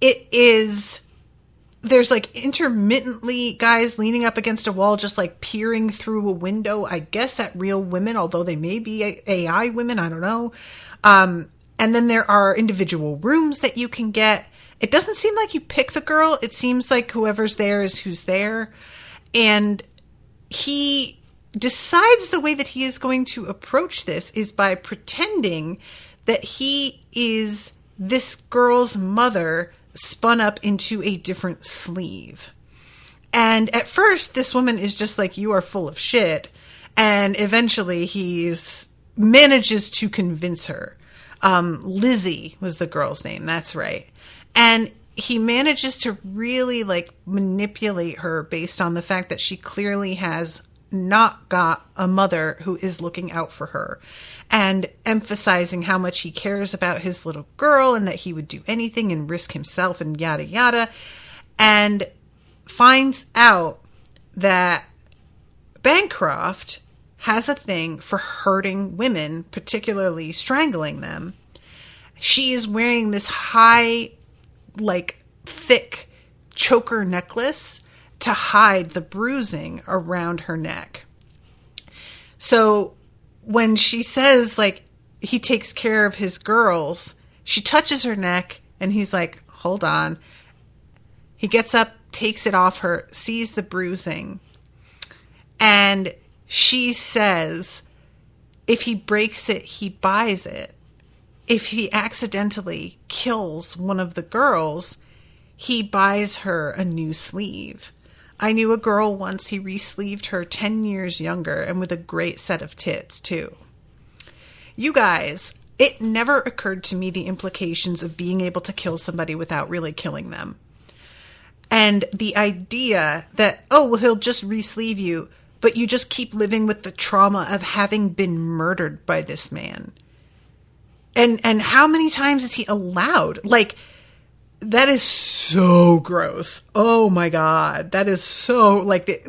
it is, there's like intermittently guys leaning up against a wall, just like peering through a window, I guess at real women, although they may be AI women. I don't know. And then there are individual rooms that you can get. It doesn't seem like you pick the girl. It seems like whoever's there is who's there. And he decides the way that he is going to approach this is by pretending that he is this girl's mother spun up into a different sleeve. And at first, this woman is just like, you are full of shit. And eventually he's manages to convince her. Lizzie was the girl's name. That's right. And he manages to really like manipulate her based on the fact that she clearly has not got a mother who is looking out for her, and emphasizing how much he cares about his little girl and that he would do anything and risk himself and yada yada, and finds out that Bancroft has a thing for hurting women, particularly strangling them. She is wearing this high, like thick choker necklace to hide the bruising around her neck. So when she says like he takes care of his girls, she touches her neck and he's like, hold on. He gets up, takes it off her, sees the bruising, and she says if he breaks it, he buys it. If he accidentally kills one of the girls, he buys her a new sleeve. I knew a girl once, he re-sleeved her 10 years younger and with a great set of tits, too. You guys, it never occurred to me the implications of being able to kill somebody without really killing them. And the idea that, oh, well, he'll just re-sleeve you, but you just keep living with the trauma of having been murdered by this man. And how many times is he allowed? Like, that is so gross. Oh my God. That is so, like,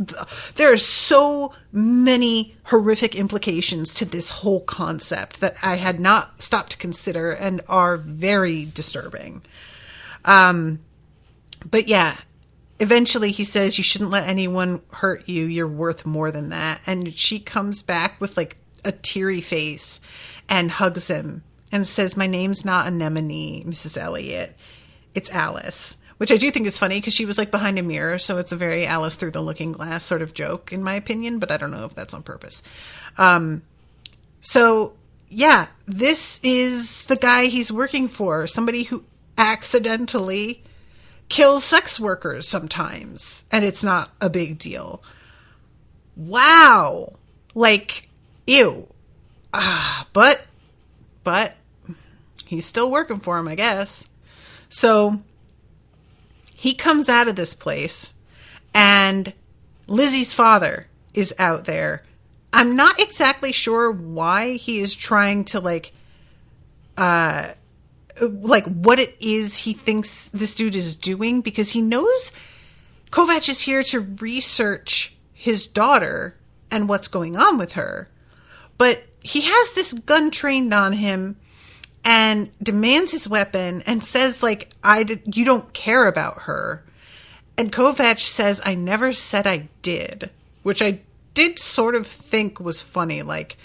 there are so many horrific implications to this whole concept that I had not stopped to consider and are very disturbing. But yeah, eventually he says, you shouldn't let anyone hurt you. You're worth more than that. And she comes back with like a teary face and hugs him and says, my name's not Anemone, Mrs. Elliot. It's Alice, which I do think is funny because she was like behind a mirror. So it's a very Alice through the looking glass sort of joke in my opinion, but I don't know if that's on purpose. So yeah, this is the guy he's working for. Somebody who accidentally kills sex workers sometimes. And it's not a big deal. Wow. Like, ew. But he's still working for him, I guess. So he comes out of this place and Lizzie's father is out there. I'm not exactly sure why he is trying to like what it is he thinks this dude is doing, because he knows Kovac is here to research his daughter and what's going on with her. But he has this gun trained on him and demands his weapon and says, like, you don't care about her. And Kovac says, I never said I did, which I did sort of think was funny. Like,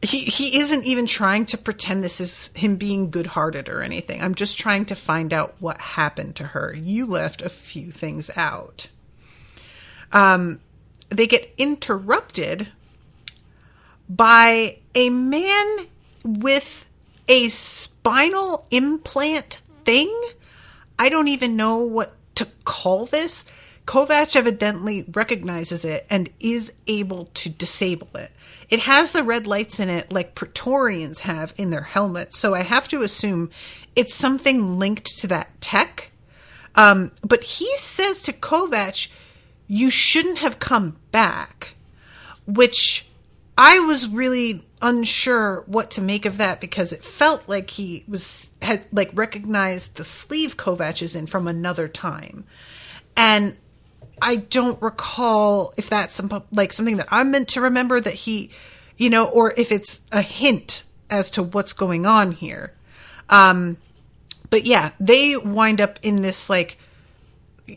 he isn't even trying to pretend this is him being good-hearted or anything. I'm just trying to find out what happened to her. You left a few things out. They get interrupted by a man with a spinal implant thing. I don't even know what to call this. Kovac evidently recognizes it and is able to disable it. It has the red lights in it like Praetorians have in their helmets, so I have to assume it's something linked to that tech. But he says to Kovac, you shouldn't have come back, which I was really unsure what to make of that, because it felt like he had like recognized the sleeve Kovac is in from another time. And I don't recall if that's something that I'm meant to remember that he, or if it's a hint as to what's going on here. But yeah, they wind up in this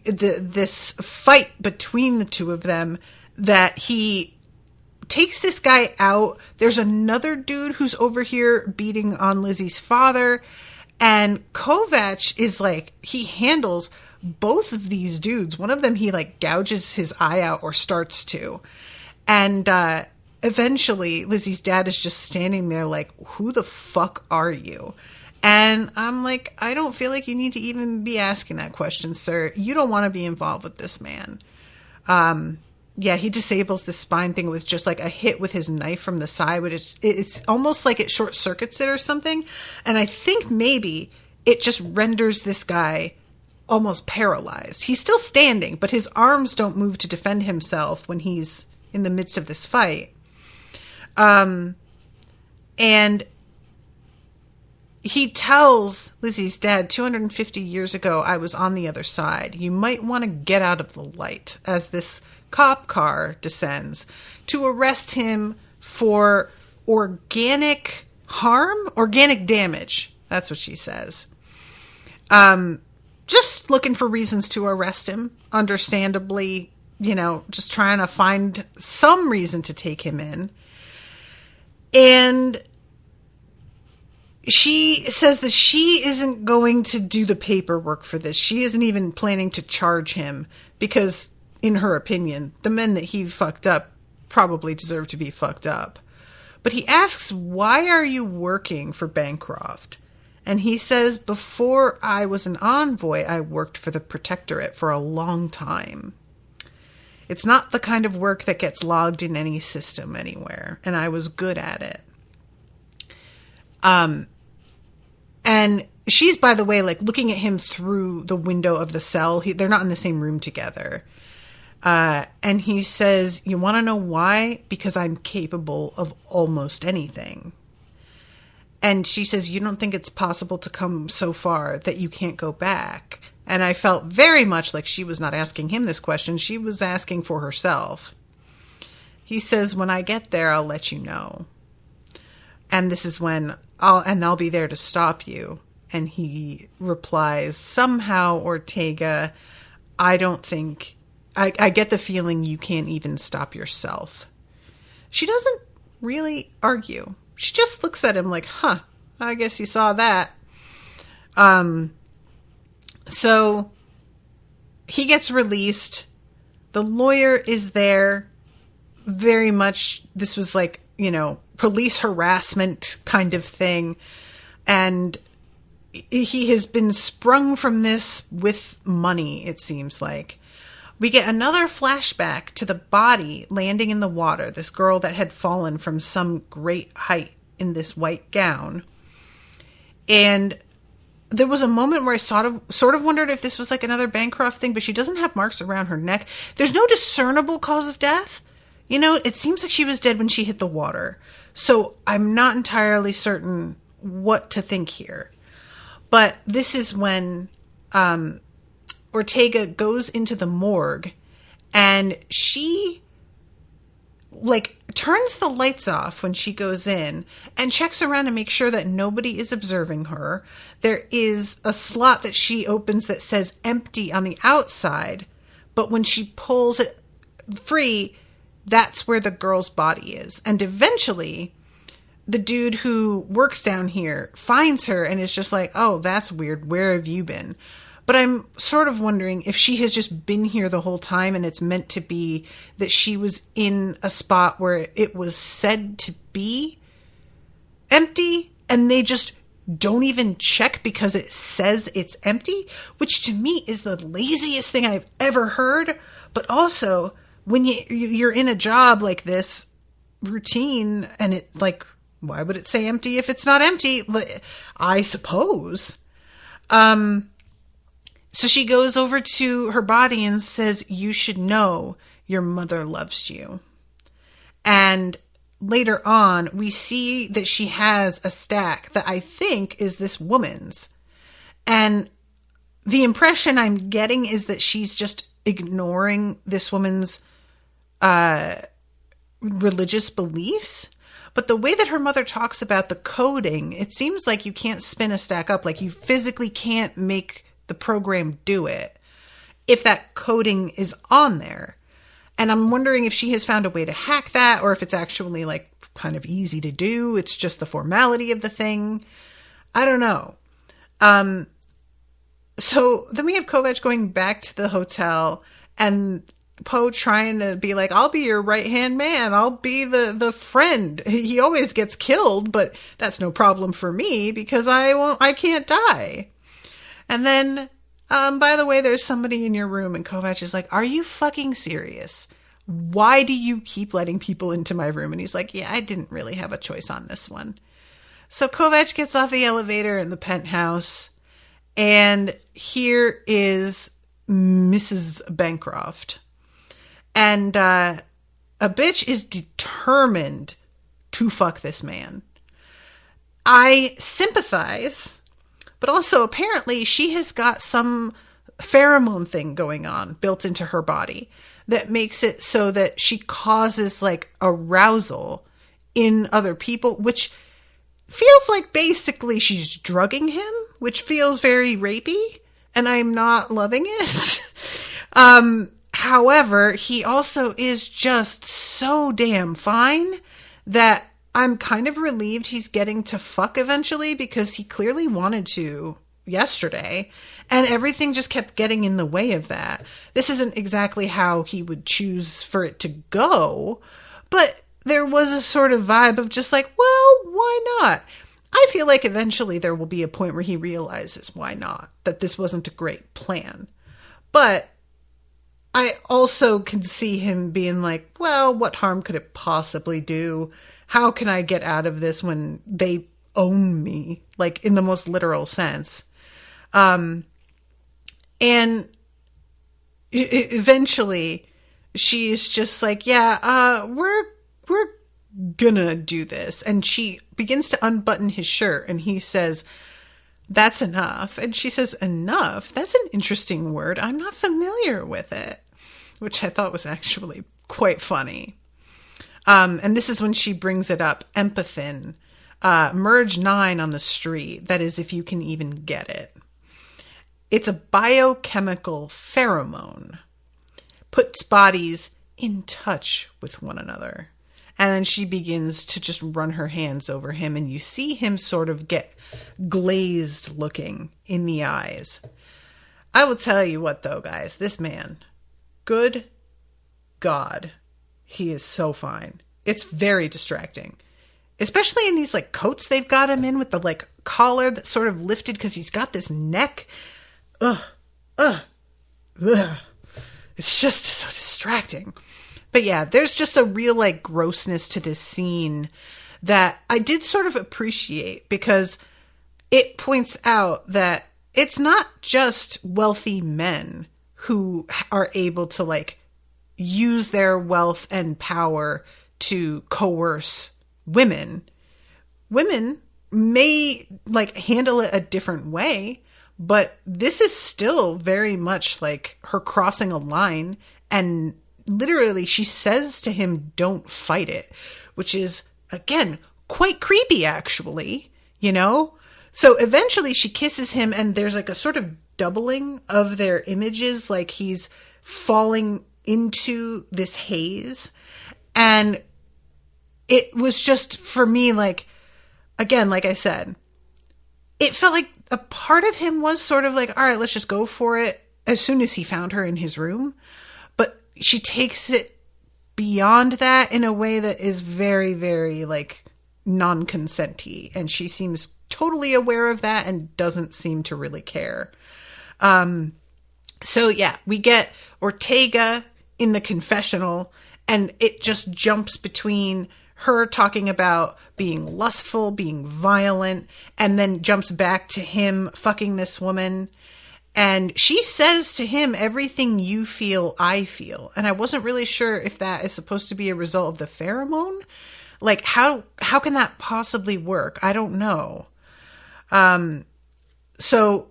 this fight between the two of them that he takes this guy out. There's another dude who's over here beating on Lizzie's father. And Kovac is he handles both of these dudes. One of them, he gouges his eye out or starts to. And eventually Lizzie's dad is just standing there who the fuck are you? And I'm I don't feel like you need to even be asking that question, sir. You don't want to be involved with this man. Yeah, he disables the spine thing with just a hit with his knife from the side, but it's almost like it short circuits it or something. And I think maybe it just renders this guy almost paralyzed. He's still standing, but his arms don't move to defend himself when he's in the midst of this fight. And he tells Lizzie's dad, 250 years ago, I was on the other side. You might want to get out of the light, as this cop car descends to arrest him for organic damage. That's what she says. Just looking for reasons to arrest him. Understandably, just trying to find some reason to take him in. And she says that she isn't going to do the paperwork for this. She isn't even planning to charge him because, in her opinion, the men that he fucked up probably deserve to be fucked up. But he asks, why are you working for Bancroft? And he says, before I was an envoy, I worked for the Protectorate for a long time. It's not the kind of work that gets logged in any system anywhere, and I was good at it. And she's, by the way, looking at him through the window of the cell. They're not in the same room together. And he says, you want to know why? Because I'm capable of almost anything. And she says, you don't think it's possible to come so far that you can't go back? And I felt very much like she was not asking him this question. She was asking for herself. He says, when I get there, I'll let you know. And this is when I'll be there to stop you. And he replies, somehow, Ortega, I don't think, I get the feeling you can't even stop yourself. She doesn't really argue. She just looks at him I guess you saw that. So he gets released. The lawyer is there. Very much, this was police harassment kind of thing. And he has been sprung from this with money, it seems like. We get another flashback to the body landing in the water, this girl that had fallen from some great height in this white gown. And there was a moment where I sort of wondered if this was another Bancroft thing, but she doesn't have marks around her neck. There's no discernible cause of death. It seems like she was dead when she hit the water. So I'm not entirely certain what to think here. But this is when Ortega goes into the morgue and she turns the lights off when she goes in and checks around to make sure that nobody is observing her. There is a slot that she opens that says empty on the outside, but when she pulls it free, that's where the girl's body is. And eventually the dude who works down here finds her and is just oh, that's weird. Where have you been? But I'm sort of wondering if she has just been here the whole time and it's meant to be that she was in a spot where it was said to be empty and they just don't even check because it says it's empty, which to me is the laziest thing I've ever heard. But also, when you're in a job like this, routine, and it why would it say empty if it's not empty? I suppose. So she goes over to her body and says, you should know your mother loves you. And later on, we see that she has a stack that I think is this woman's. And the impression I'm getting is that she's just ignoring this woman's religious beliefs. But the way that her mother talks about the coding, it seems like you can't spin a stack up. Like, you physically can't make the program do it if that coding is on there. And I'm wondering if she has found a way to hack that, or if it's actually like kind of easy to do. It's just the formality of the thing. I don't know. So then we have Kovac going back to the hotel, and Poe trying to be like, I'll be your right-hand man. I'll be the friend. He always gets killed, but that's no problem for me because I can't die. And then, by the way, there's somebody in your room, and Kovac is like, are you fucking serious? Why do you keep letting people into my room? And he's like, yeah, I didn't really have a choice on this one. So Kovac gets off the elevator in the penthouse, and here is Mrs. Bancroft. And a bitch is determined to fuck this man. I sympathize, but also apparently she has got some pheromone thing going on built into her body that makes it so that she causes like arousal in other people, which feels like basically she's drugging him, which feels very rapey, and I'm not loving it. However, he also is just so damn fine that I'm kind of relieved he's getting to fuck eventually, because he clearly wanted to yesterday, and everything just kept getting in the way of that. This isn't exactly how he would choose for it to go, but there was a sort of vibe of just like, well, why not? I feel like eventually there will be a point where he realizes why not, that this wasn't a great plan. But I also can see him being like, well, what harm could it possibly do? How can I get out of this when they own me? Like, in the most literal sense. And eventually she's just like, yeah, we're gonna do this. And she begins to unbutton his shirt, and he says, that's enough. And she says, enough? That's an interesting word. I'm not familiar with it, which I thought was actually quite funny. And this is when she brings it up, empathin, merge 9 on the street. That is, if you can even get it. It's a biochemical pheromone, puts bodies in touch with one another. And then she begins to just run her hands over him, and you see him sort of get glazed looking in the eyes. I will tell you what, though, guys, this man, good God, he is so fine. It's very distracting, especially in these like coats they've got him in with the like collar that's sort of lifted because he's got this neck. Ugh. It's just so distracting. But yeah, there's just a real like grossness to this scene that I did sort of appreciate, because it points out that it's not just wealthy men who are able to like use their wealth and power to coerce women. Women may like handle it a different way, but this is still very much like her crossing a line, and literally she says to him, don't fight it, which is, again, quite creepy, actually, you know? So eventually she kisses him, and there's like a sort of doubling of their images, like he's falling into this haze. And it was just, for me, like, again, like I said, it felt like a part of him was sort of like, all right, let's just go for it, as soon as he found her in his room. But she takes it beyond that in a way that is very, very like non-consenty, and she seems totally aware of that and doesn't seem to really care. So yeah, we get Ortega in the confessional, and it just jumps between her talking about being lustful, being violent, and then jumps back to him fucking this woman. And she says to him, everything you feel, I feel. And I wasn't really sure if that is supposed to be a result of the pheromone. Like, how can that possibly work? I don't know. So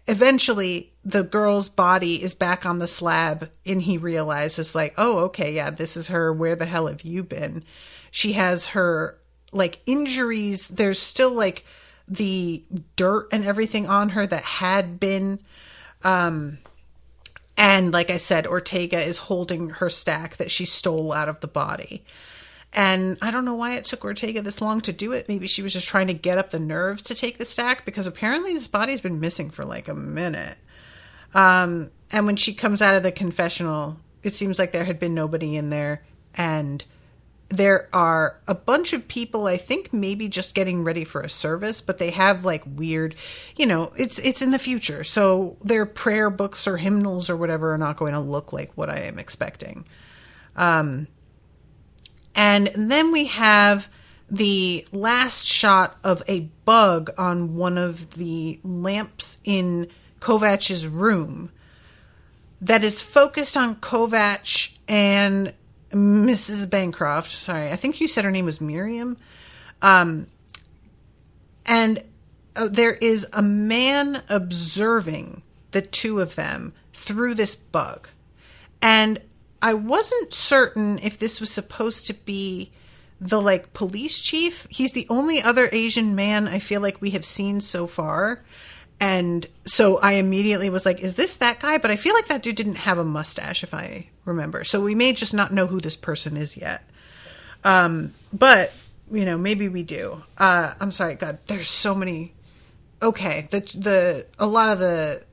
eventually the girl's body is back on the slab and he realizes like, oh, okay, yeah, this is her. Where the hell have you been? She has her like injuries. There's still like the dirt and everything on her that had been, and like I said, Ortega is holding her stack that she stole out of the body. And I don't know why it took Ortega this long to do it. Maybe she was just trying to get up the nerves to take the stack, because apparently this body's been missing for like a minute. And when she comes out of the confessional, it seems like there had been nobody in there. And there are a bunch of people, I think maybe just getting ready for a service, but they have like weird, it's in the future. So their prayer books or hymnals or whatever are not going to look like what I am expecting. And then we have the last shot of a bug on one of the lamps in Kovac's room that is focused on Kovac and Mrs. Bancroft. Sorry, I think you said her name was Miriam. And there is a man observing the two of them through this bug. And I wasn't certain if this was supposed to be the like police chief. He's the only other Asian man I feel like we have seen so far. And so I immediately was like, is this that guy? But I feel like that dude didn't have a mustache, if I remember. So we may just not know who this person is yet. But, maybe we do. I'm sorry, God, there's so many. Okay. A lot of the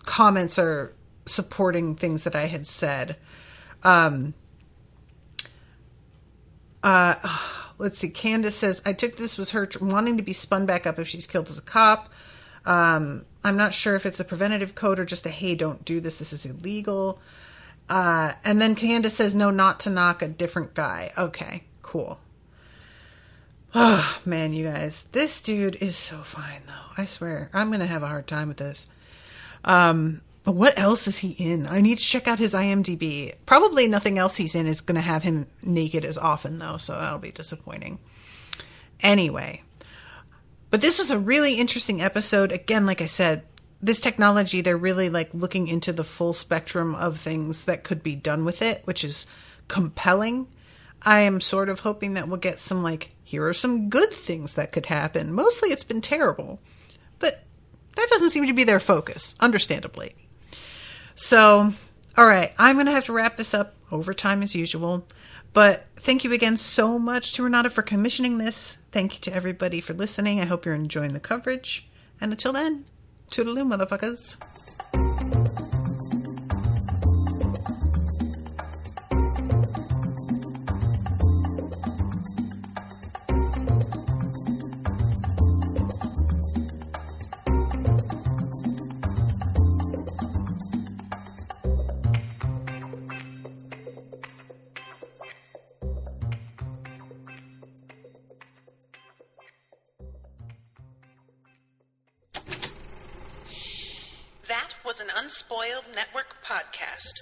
comments are supporting things that I had said. Let's see. Candace says, I took this was her wanting to be spun back up if she's killed as a cop. I'm not sure if it's a preventative code or just a, hey, don't do this. This is illegal. And then Candace says, no, not to knock a different guy. Okay, cool. Oh, man, you guys. This dude is so fine, though. I swear. I'm going to have a hard time with this. But what else is he in? I need to check out his IMDb. Probably nothing else he's in is going to have him naked as often, though, so that'll be disappointing. Anyway. But this was a really interesting episode. Again, like I said, this technology, they're really like looking into the full spectrum of things that could be done with it, which is compelling. I am sort of hoping that we'll get some like, here are some good things that could happen. Mostly it's been terrible, but that doesn't seem to be their focus, understandably. So, all right, I'm going to have to wrap this up overtime as usual. But thank you again so much to Renate for commissioning this. Thank you to everybody for listening. I hope you're enjoying the coverage. And until then, toodaloo, motherfuckers. That was an Unspoiled Network podcast.